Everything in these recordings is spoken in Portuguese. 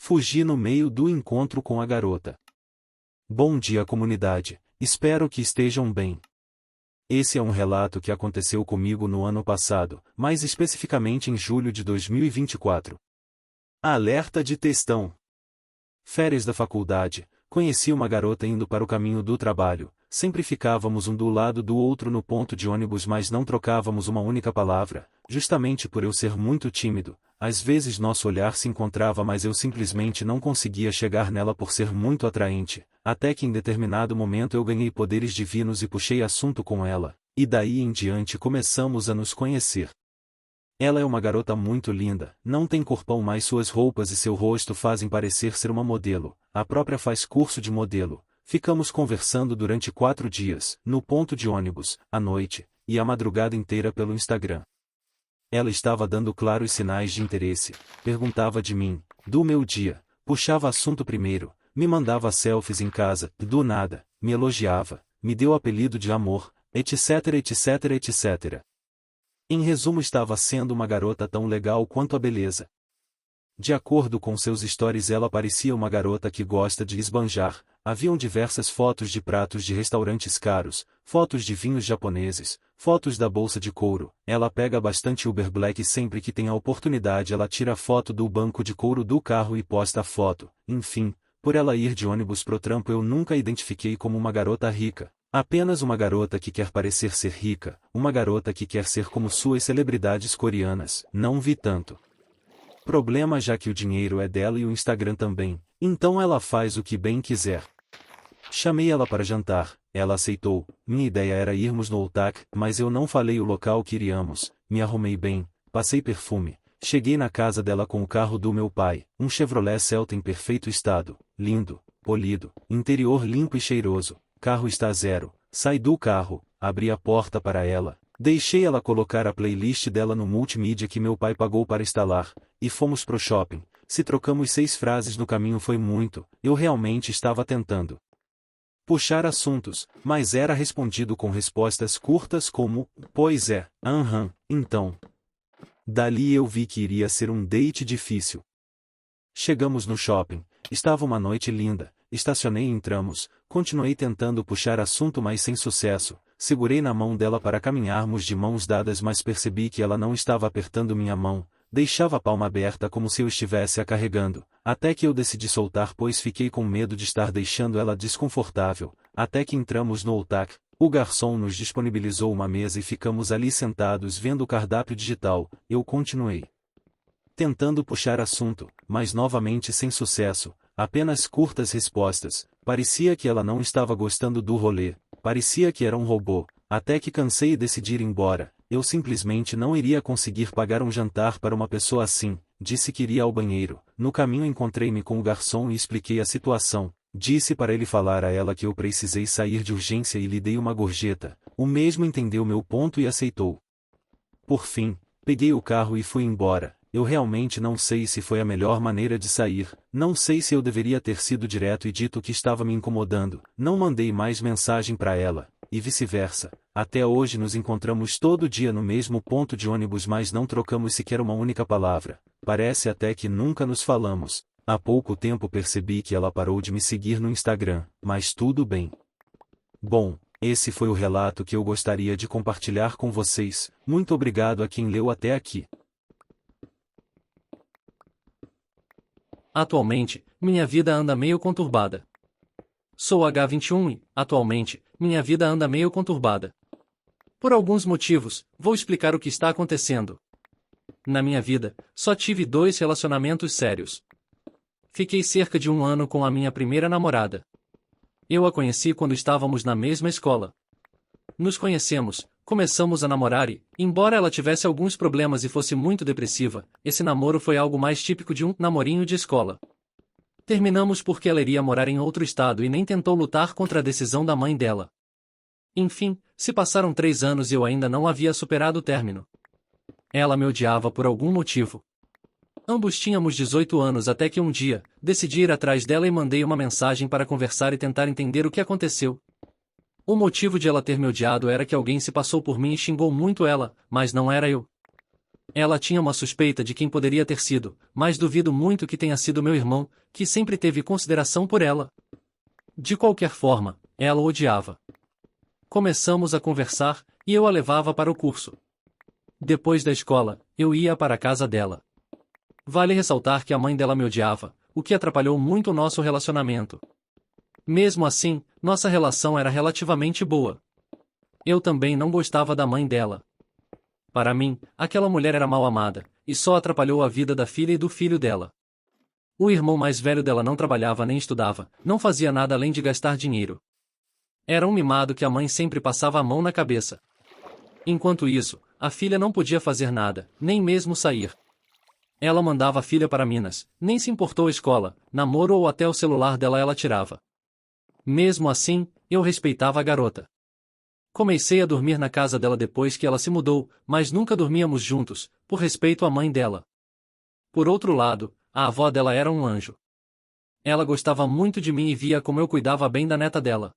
Fugi no meio do encontro com a garota. Bom dia, comunidade. Espero que estejam bem. Esse é um relato que aconteceu comigo no ano passado, mais especificamente em julho de 2024. Alerta de textão. Férias da faculdade. Conheci uma garota indo para o caminho do trabalho. Sempre ficávamos um do lado do outro no ponto de ônibus, mas não trocávamos uma única palavra, justamente por eu ser muito tímido. Às vezes nosso olhar se encontrava, mas eu simplesmente não conseguia chegar nela por ser muito atraente, até que em determinado momento eu ganhei poderes divinos e puxei assunto com ela, e daí em diante começamos a nos conhecer. Ela é uma garota muito linda, não tem corpão, mas suas roupas e seu rosto fazem parecer ser uma modelo, a própria faz curso de modelo. Ficamos conversando durante 4 dias, no ponto de ônibus, à noite, e a madrugada inteira pelo Instagram. Ela estava dando claros sinais de interesse, perguntava de mim, do meu dia, puxava assunto primeiro, me mandava selfies em casa, do nada, me elogiava, me deu apelido de amor, etc, etc, etc. Em resumo, estava sendo uma garota tão legal quanto a beleza. De acordo com seus stories, ela parecia uma garota que gosta de esbanjar. Haviam diversas fotos de pratos de restaurantes caros, fotos de vinhos japoneses, fotos da bolsa de couro. Ela pega bastante Uber Black e sempre que tem a oportunidade ela tira foto do banco de couro do carro e posta a foto. Enfim, por ela ir de ônibus pro trampo, eu nunca a identifiquei como uma garota rica. Apenas uma garota que quer parecer ser rica, uma garota que quer ser como suas celebridades coreanas. Não vi tanto problema, já que o dinheiro é dela e o Instagram também, então ela faz o que bem quiser. Chamei ela para jantar, ela aceitou. Minha ideia era irmos no Otak, mas eu não falei o local que iríamos. Me arrumei bem, passei perfume, cheguei na casa dela com o carro do meu pai, um Chevrolet Celta em perfeito estado, lindo, polido, interior limpo e cheiroso. Carro está zero. Saí do carro, abri a porta para ela, deixei ela colocar a playlist dela no multimídia que meu pai pagou para instalar, e fomos pro shopping. Se trocamos 6 frases no caminho foi muito, eu realmente estava tentando puxar assuntos, mas era respondido com respostas curtas como, pois é, aham, então. Dali eu vi que iria ser um date difícil. Chegamos no shopping, estava uma noite linda, estacionei e entramos, continuei tentando puxar assunto, mas sem sucesso. Segurei na mão dela para caminharmos de mãos dadas, mas percebi que ela não estava apertando minha mão, deixava a palma aberta como se eu estivesse a carregando, até que eu decidi soltar, pois fiquei com medo de estar deixando ela desconfortável, até que entramos no Otak. O garçom nos disponibilizou uma mesa e ficamos ali sentados vendo o cardápio digital. Eu continuei tentando puxar assunto, mas novamente sem sucesso, apenas curtas respostas. Parecia que ela não estava gostando do rolê, parecia que era um robô, até que cansei e decidi ir embora. Eu simplesmente não iria conseguir pagar um jantar para uma pessoa assim. Disse que iria ao banheiro. No caminho encontrei-me com o garçom e expliquei a situação. Disse para ele falar a ela que eu precisei sair de urgência e lhe dei uma gorjeta. O mesmo entendeu meu ponto e aceitou. Por fim, peguei o carro e fui embora. Eu realmente não sei se foi a melhor maneira de sair, não sei se eu deveria ter sido direto e dito que estava me incomodando. Não mandei mais mensagem para ela, e vice-versa. Até hoje nos encontramos todo dia no mesmo ponto de ônibus, mas não trocamos sequer uma única palavra. Parece até que nunca nos falamos. Há pouco tempo percebi que ela parou de me seguir no Instagram, mas tudo bem. Bom, esse foi o relato que eu gostaria de compartilhar com vocês. Muito obrigado a quem leu até aqui. Atualmente, minha vida anda meio conturbada. Sou H21 e, atualmente, minha vida anda meio conturbada. Por alguns motivos, vou explicar o que está acontecendo. Na minha vida, só tive 2 relacionamentos sérios. Fiquei cerca de 1 ano com a minha primeira namorada. Eu a conheci quando estávamos na mesma escola. Nos conhecemos, começamos a namorar e, embora ela tivesse alguns problemas e fosse muito depressiva, esse namoro foi algo mais típico de um namorinho de escola. Terminamos porque ela iria morar em outro estado e nem tentou lutar contra a decisão da mãe dela. Enfim, se passaram 3 anos e eu ainda não havia superado o término. Ela me odiava por algum motivo. Ambos tínhamos 18 anos até que um dia, decidi ir atrás dela e mandei uma mensagem para conversar e tentar entender o que aconteceu. O motivo de ela ter me odiado era que alguém se passou por mim e xingou muito ela, mas não era eu. Ela tinha uma suspeita de quem poderia ter sido, mas duvido muito que tenha sido meu irmão, que sempre teve consideração por ela. De qualquer forma, ela o odiava. Começamos a conversar, e eu a levava para o curso. Depois da escola, eu ia para a casa dela. Vale ressaltar que a mãe dela me odiava, o que atrapalhou muito o nosso relacionamento. Mesmo assim, nossa relação era relativamente boa. Eu também não gostava da mãe dela. Para mim, aquela mulher era mal amada, e só atrapalhou a vida da filha e do filho dela. O irmão mais velho dela não trabalhava nem estudava, não fazia nada além de gastar dinheiro. Era um mimado que a mãe sempre passava a mão na cabeça. Enquanto isso, a filha não podia fazer nada, nem mesmo sair. Ela mandava a filha para Minas, nem se importou a escola, namoro ou até o celular dela ela tirava. Mesmo assim, eu respeitava a garota. Comecei a dormir na casa dela depois que ela se mudou, mas nunca dormíamos juntos, por respeito à mãe dela. Por outro lado, a avó dela era um anjo. Ela gostava muito de mim e via como eu cuidava bem da neta dela.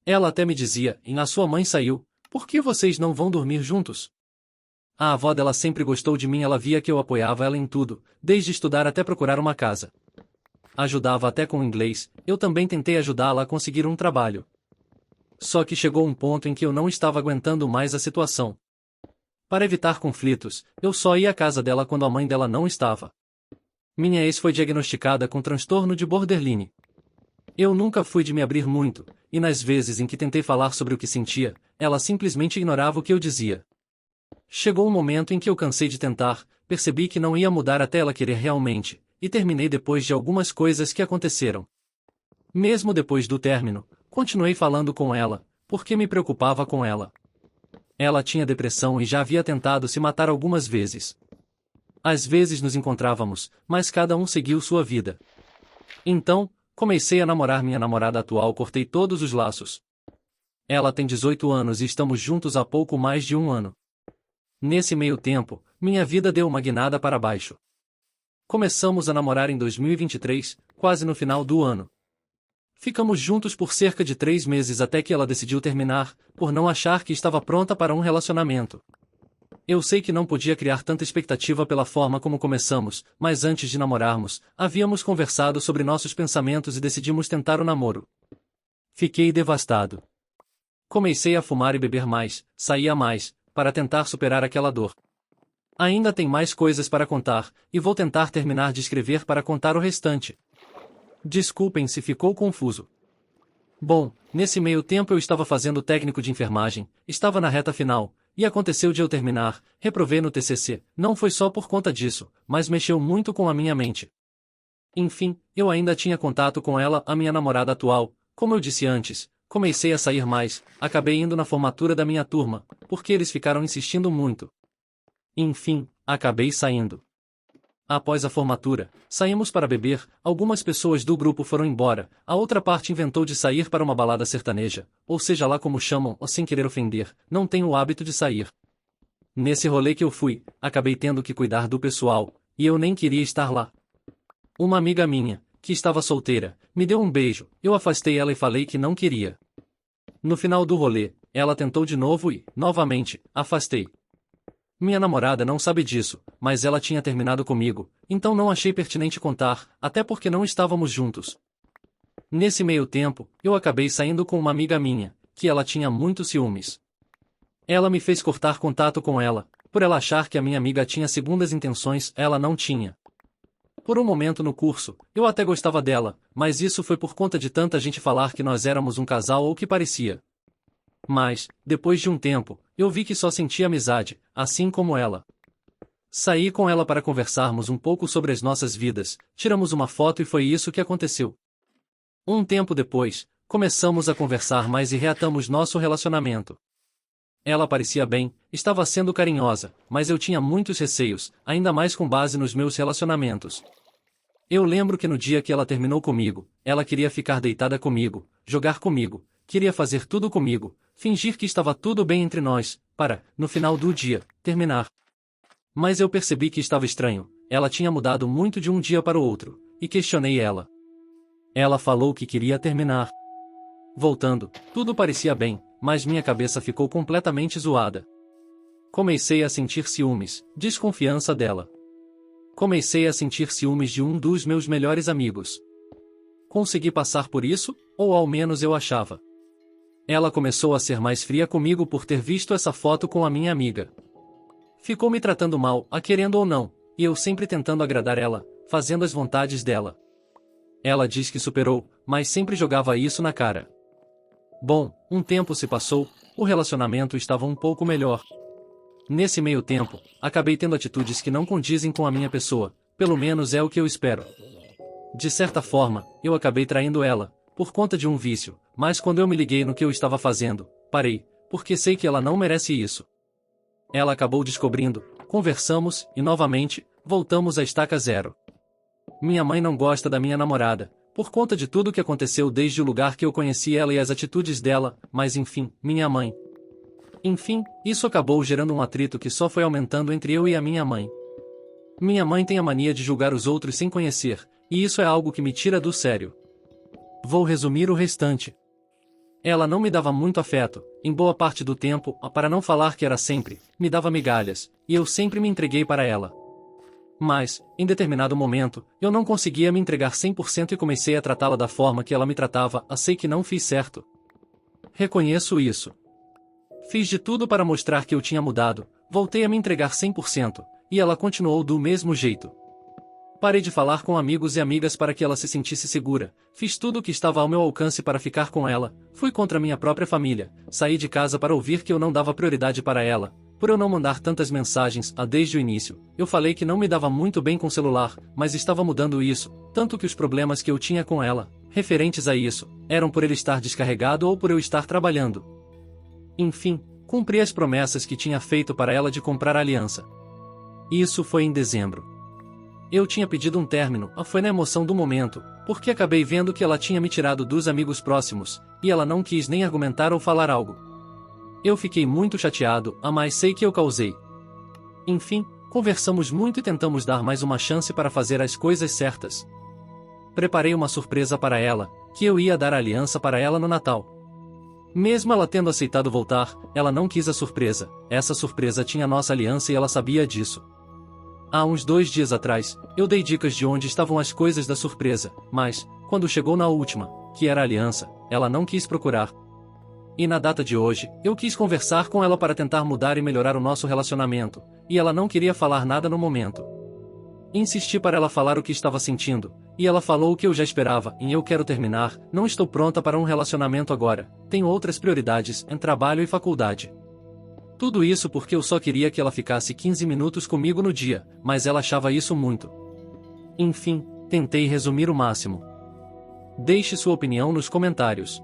Ela até me dizia, a sua mãe saiu, por que vocês não vão dormir juntos? A avó dela sempre gostou de mim, ela via que eu apoiava ela em tudo, desde estudar até procurar uma casa. Ajudava até com o inglês, eu também tentei ajudá-la a conseguir um trabalho. Só que chegou um ponto em que eu não estava aguentando mais a situação. Para evitar conflitos, eu só ia à casa dela quando a mãe dela não estava. Minha ex foi diagnosticada com transtorno de borderline. Eu nunca fui de me abrir muito, e nas vezes em que tentei falar sobre o que sentia, ela simplesmente ignorava o que eu dizia. Chegou um momento em que eu cansei de tentar, percebi que não ia mudar até ela querer realmente, e terminei depois de algumas coisas que aconteceram. Mesmo depois do término, continuei falando com ela, porque me preocupava com ela. Ela tinha depressão e já havia tentado se matar algumas vezes. Às vezes nos encontrávamos, mas cada um seguiu sua vida. Então, comecei a namorar minha namorada atual, cortei todos os laços. Ela tem 18 anos e estamos juntos há pouco mais de um ano. Nesse meio tempo, minha vida deu uma guinada para baixo. Começamos a namorar em 2023, quase no final do ano. Ficamos juntos por cerca de 3 meses até que ela decidiu terminar, por não achar que estava pronta para um relacionamento. Eu sei que não podia criar tanta expectativa pela forma como começamos, mas antes de namorarmos, havíamos conversado sobre nossos pensamentos e decidimos tentar o namoro. Fiquei devastado. Comecei a fumar e beber mais, saía mais, para tentar superar aquela dor. Ainda tem mais coisas para contar, e vou tentar terminar de escrever para contar o restante. Desculpem se ficou confuso. Bom, nesse meio tempo eu estava fazendo técnico de enfermagem, estava na reta final, e aconteceu de eu terminar, reprovei no TCC, não foi só por conta disso, mas mexeu muito com a minha mente. Enfim, eu ainda tinha contato com ela, a minha namorada atual, como eu disse antes, comecei a sair mais, acabei indo na formatura da minha turma, porque eles ficaram insistindo muito. Enfim, acabei saindo. Após a formatura, saímos para beber, algumas pessoas do grupo foram embora, a outra parte inventou de sair para uma balada sertaneja, ou seja lá como chamam, ou sem querer ofender, não tenho o hábito de sair. Nesse rolê que eu fui, acabei tendo que cuidar do pessoal, e eu nem queria estar lá. Uma amiga minha, que estava solteira, me deu um beijo, eu afastei ela e falei que não queria. No final do rolê, ela tentou de novo e, novamente, afastei. Minha namorada não sabe disso, mas ela tinha terminado comigo, então não achei pertinente contar, até porque não estávamos juntos. Nesse meio tempo, eu acabei saindo com uma amiga minha, que ela tinha muitos ciúmes. Ela me fez cortar contato com ela, por ela achar que a minha amiga tinha segundas intenções, ela não tinha. Por um momento no curso, eu até gostava dela, mas isso foi por conta de tanta gente falar que nós éramos um casal ou que parecia. Mas, depois de um tempo, eu vi que só sentia amizade, assim como ela. Saí com ela para conversarmos um pouco sobre as nossas vidas, tiramos uma foto e foi isso que aconteceu. Um tempo depois, começamos a conversar mais e reatamos nosso relacionamento. Ela parecia bem, estava sendo carinhosa, mas eu tinha muitos receios, ainda mais com base nos meus relacionamentos. Eu lembro que no dia que ela terminou comigo, ela queria ficar deitada comigo, jogar comigo, queria fazer tudo comigo, fingir que estava tudo bem entre nós, para, no final do dia, terminar. Mas eu percebi que estava estranho, ela tinha mudado muito de um dia para o outro, e questionei ela. Ela falou que queria terminar. Voltando, tudo parecia bem, mas minha cabeça ficou completamente zoada. Comecei a sentir ciúmes, desconfiança dela. Comecei a sentir ciúmes de um dos meus melhores amigos. Consegui passar por isso, ou ao menos eu achava. Ela começou a ser mais fria comigo por ter visto essa foto com a minha amiga. Ficou me tratando mal, a querendo ou não, e eu sempre tentando agradar ela, fazendo as vontades dela. Ela diz que superou, mas sempre jogava isso na cara. Bom, um tempo se passou, o relacionamento estava um pouco melhor. Nesse meio tempo, acabei tendo atitudes que não condizem com a minha pessoa, pelo menos é o que eu espero. De certa forma, eu acabei traindo ela, por conta de um vício, mas quando eu me liguei no que eu estava fazendo, parei, porque sei que ela não merece isso. Ela acabou descobrindo, conversamos, e novamente, voltamos à estaca zero. Minha mãe não gosta da minha namorada, por conta de tudo que aconteceu desde o lugar que eu conheci ela e as atitudes dela, mas enfim, minha mãe. Enfim, isso acabou gerando um atrito que só foi aumentando entre eu e a minha mãe. Minha mãe tem a mania de julgar os outros sem conhecer, e isso é algo que me tira do sério. Vou resumir o restante. Ela não me dava muito afeto, em boa parte do tempo, para não falar que era sempre, me dava migalhas, e eu sempre me entreguei para ela. Mas, em determinado momento, eu não conseguia me entregar 100% e comecei a tratá-la da forma que ela me tratava, sei que não fiz certo. Reconheço isso. Fiz de tudo para mostrar que eu tinha mudado, voltei a me entregar 100%, e ela continuou do mesmo jeito. Parei de falar com amigos e amigas para que ela se sentisse segura, fiz tudo o que estava ao meu alcance para ficar com ela, fui contra minha própria família, saí de casa para ouvir que eu não dava prioridade para ela, por eu não mandar tantas mensagens desde o início, eu falei que não me dava muito bem com celular, mas estava mudando isso, tanto que os problemas que eu tinha com ela, referentes a isso, eram por ele estar descarregado ou por eu estar trabalhando. Enfim, cumpri as promessas que tinha feito para ela de comprar a aliança. Isso foi em dezembro. Eu tinha pedido um término, foi na emoção do momento, porque acabei vendo que ela tinha me tirado dos amigos próximos, e ela não quis nem argumentar ou falar algo. Eu fiquei muito chateado, mas sei que eu causei. Enfim, conversamos muito e tentamos dar mais uma chance para fazer as coisas certas. Preparei uma surpresa para ela, que eu ia dar a aliança para ela no Natal. Mesmo ela tendo aceitado voltar, ela não quis a surpresa, essa surpresa tinha nossa aliança e ela sabia disso. Há uns 2 dias atrás, eu dei dicas de onde estavam as coisas da surpresa, mas, quando chegou na última, que era a aliança, ela não quis procurar. E na data de hoje, eu quis conversar com ela para tentar mudar e melhorar o nosso relacionamento, e ela não queria falar nada no momento. Insisti para ela falar o que estava sentindo, e ela falou o que eu já esperava, eu quero terminar, não estou pronta para um relacionamento agora, tenho outras prioridades, em trabalho e faculdade. Tudo isso porque eu só queria que ela ficasse 15 minutos comigo no dia, mas ela achava isso muito. Enfim, tentei resumir o máximo. Deixe sua opinião nos comentários.